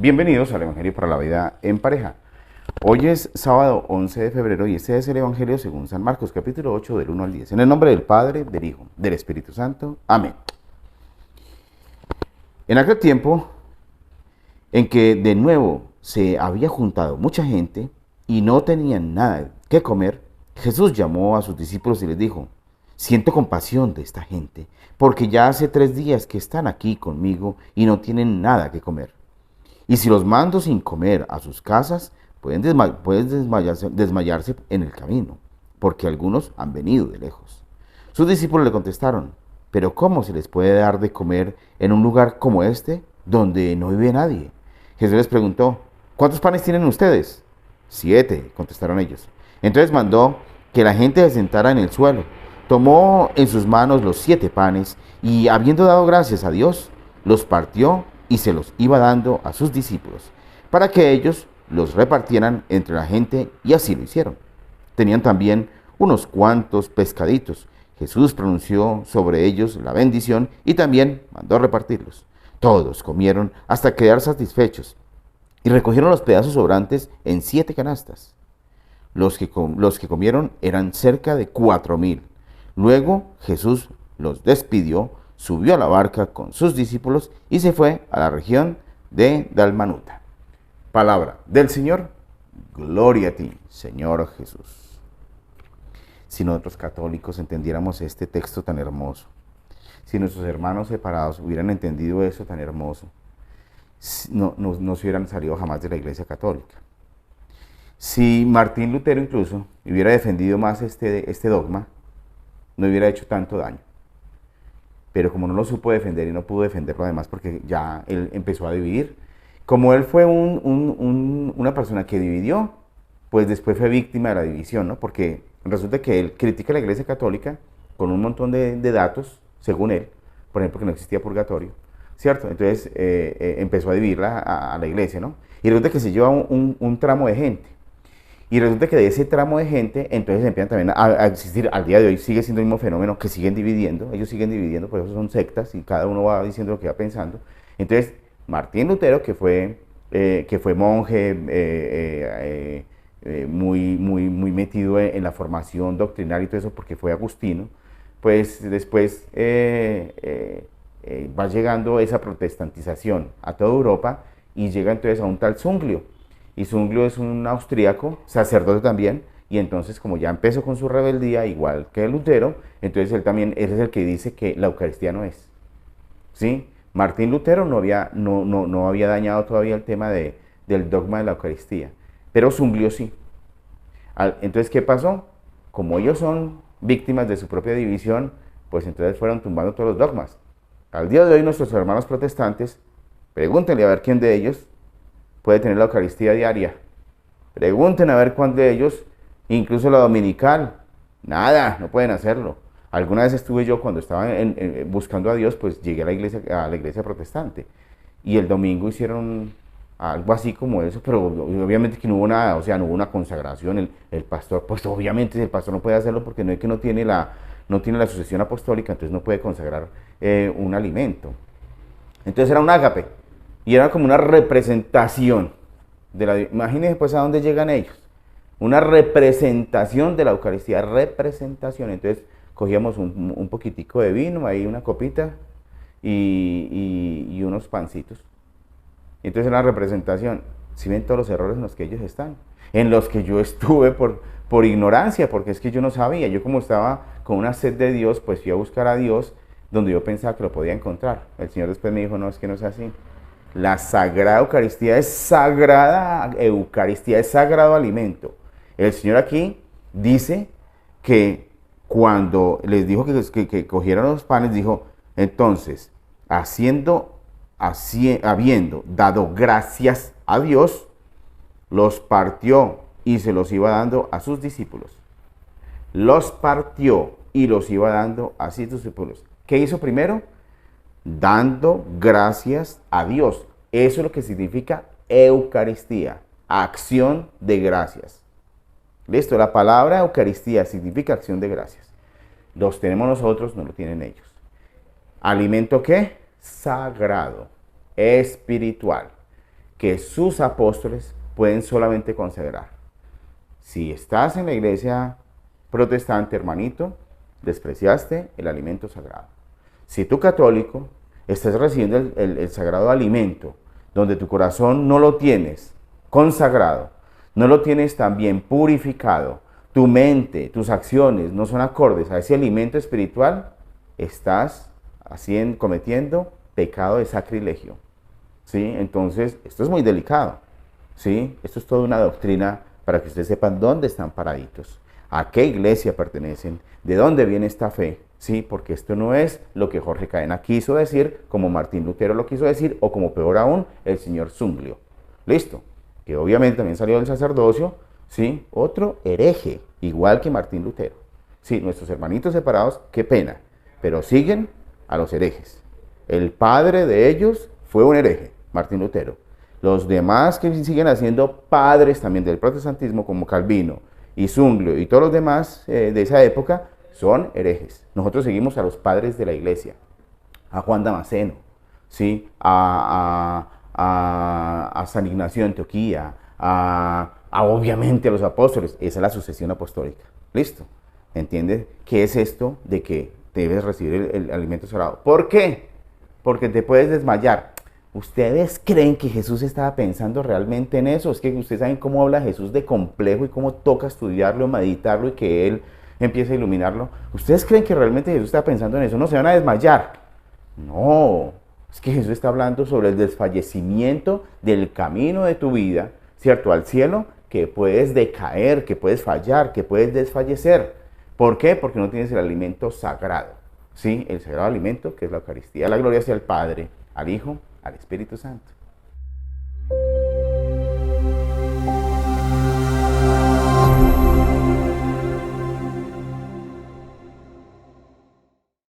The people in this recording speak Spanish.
Bienvenidos al Evangelio para la Vida en Pareja. Hoy es sábado 11 de febrero y este es el Evangelio según San Marcos, capítulo 8, del 1 al 10. En el nombre del Padre, del Hijo, del Espíritu Santo. Amén. En aquel tiempo en que de nuevo se había juntado mucha gente y no tenían nada que comer, Jesús llamó a sus discípulos y les dijo: siento compasión de esta gente, porque ya hace 3 días que están aquí conmigo y no tienen nada que comer. Y si los mando sin comer a sus casas, pueden desmayarse en el camino, porque algunos han venido de lejos. Sus discípulos le contestaron: ¿pero cómo se les puede dar de comer en un lugar como este, donde no vive nadie? Jesús les preguntó: ¿cuántos panes tienen ustedes? 7, contestaron ellos. Entonces mandó que la gente se sentara en el suelo. Tomó en sus manos los 7 panes y, habiendo dado gracias a Dios, los partió y se los iba dando a sus discípulos, para que ellos los repartieran entre la gente, y así lo hicieron. Tenían también unos cuantos pescaditos. Jesús pronunció sobre ellos la bendición y también mandó repartirlos. Todos comieron hasta quedar satisfechos y recogieron los pedazos sobrantes en 7 canastas. Los que comieron eran cerca de 4,000. Luego Jesús los despidió, subió a la barca con sus discípulos y se fue a la región de Dalmanuta. Palabra del Señor. Gloria a ti, Señor Jesús. Si nosotros católicos entendiéramos este texto tan hermoso, si nuestros hermanos separados hubieran entendido eso tan hermoso, no se hubieran salido jamás de la Iglesia Católica. Si Martín Lutero incluso hubiera defendido más este dogma, no hubiera hecho tanto daño. Pero como no lo supo defender y no pudo defenderlo además porque ya él empezó a dividir, como él fue una persona que dividió, pues después fue víctima de la división, ¿no? Porque resulta que él critica a la Iglesia Católica con un montón de datos, según él, por ejemplo, que no existía purgatorio, ¿cierto? Entonces empezó a dividirla a la Iglesia, ¿no? Y resulta que se lleva un tramo de gente. Y resulta que de ese tramo de gente, entonces empiezan también a existir, al día de hoy sigue siendo el mismo fenómeno, que siguen dividiendo, ellos siguen dividiendo, por eso son sectas y cada uno va diciendo lo que va pensando. Entonces, Martín Lutero, que fue monje, muy metido en la formación doctrinal y todo eso, porque fue agustino, pues después va llegando esa protestantización a toda Europa y llega entonces a un tal Zwinglio. Y Zwinglio es un austríaco, sacerdote también, y entonces como ya empezó con su rebeldía, igual que Lutero, entonces él es el que dice que la Eucaristía no es. ¿Sí? Martín Lutero no había dañado todavía el tema del dogma de la Eucaristía, pero Zwinglio sí. Entonces, ¿qué pasó? Como ellos son víctimas de su propia división, pues entonces fueron tumbando todos los dogmas. Al día de hoy nuestros hermanos protestantes, pregúntenle a ver quién de ellos puede tener la Eucaristía diaria. Pregunten a ver cuál de ellos, incluso la dominical. Nada, no pueden hacerlo. Alguna vez estuve yo cuando estaba buscando a Dios, pues llegué a la iglesia protestante. Y el domingo hicieron algo así como eso, pero obviamente que no hubo nada, o sea, no hubo una consagración. El pastor, pues obviamente el pastor no puede hacerlo porque no tiene la sucesión apostólica, entonces no puede consagrar un alimento. Entonces era un ágape. Y era como una representación de la... Imagínense pues a dónde llegan ellos. Una representación de la Eucaristía, representación. Entonces cogíamos un poquitico de vino, ahí una copita y unos pancitos. Entonces era una representación. Si ven todos los errores en los que ellos están, en los que yo estuve por ignorancia, porque es que yo no sabía. Yo como estaba con una sed de Dios, pues fui a buscar a Dios donde yo pensaba que lo podía encontrar. El Señor después me dijo: no, es que no es así. La Sagrada Eucaristía es sagrada Eucaristía, es sagrado alimento. El Señor aquí dice que cuando les dijo que cogieran los panes, dijo: entonces, habiendo dado gracias a Dios, los partió y se los iba dando a sus discípulos. Los partió y los iba dando a sus discípulos. ¿Qué hizo primero? Dando gracias a Dios. Eso es lo que significa Eucaristía, acción de gracias. Listo, la palabra Eucaristía significa acción de gracias. Los tenemos nosotros, no lo tienen ellos. ¿Alimento qué? Sagrado, espiritual, que sus apóstoles pueden solamente consagrar. Si estás en la iglesia protestante, hermanito, despreciaste el alimento sagrado. Si tú católico estás recibiendo el sagrado alimento, donde tu corazón no lo tienes consagrado, no lo tienes también purificado, tu mente, tus acciones no son acordes a ese alimento espiritual, estás cometiendo pecado de sacrilegio. ¿Sí? Entonces, esto es muy delicado. ¿Sí? Esto es toda una doctrina para que ustedes sepan dónde están paraditos, a qué iglesia pertenecen, de dónde viene esta fe. ¿Sí? Porque esto no es lo que Jorge Cadena quiso decir, como Martín Lutero lo quiso decir, o como peor aún, el señor Zwinglio. ¿Listo? Que obviamente también salió del sacerdocio, ¿sí? Otro hereje, igual que Martín Lutero. Sí, nuestros hermanitos separados, qué pena, pero siguen a los herejes. El padre de ellos fue un hereje, Martín Lutero. Los demás que siguen haciendo padres también del protestantismo, como Calvino y Zwinglio y todos los demás de esa época, son herejes. Nosotros seguimos a los padres de la iglesia, a Juan Damasceno, ¿sí? a San Ignacio de Antioquía, obviamente a los apóstoles. Esa es la sucesión apostólica. ¿Listo? ¿Entiendes? ¿Qué es esto de que debes recibir el alimento sagrado? ¿Por qué? Porque te puedes desmayar. ¿Ustedes creen que Jesús estaba pensando realmente en eso? Es que ustedes saben cómo habla Jesús de complejo y cómo toca estudiarlo, meditarlo y que Él empiece a iluminarlo. ¿Ustedes creen que realmente Jesús estaba pensando en eso? No, se van a desmayar. No, es que Jesús está hablando sobre el desfallecimiento del camino de tu vida, ¿cierto? Al cielo, que puedes decaer, que puedes fallar, que puedes desfallecer. ¿Por qué? Porque no tienes el alimento sagrado, ¿sí? El sagrado alimento que es la Eucaristía. La gloria sea al Padre, al Hijo, al Espíritu Santo.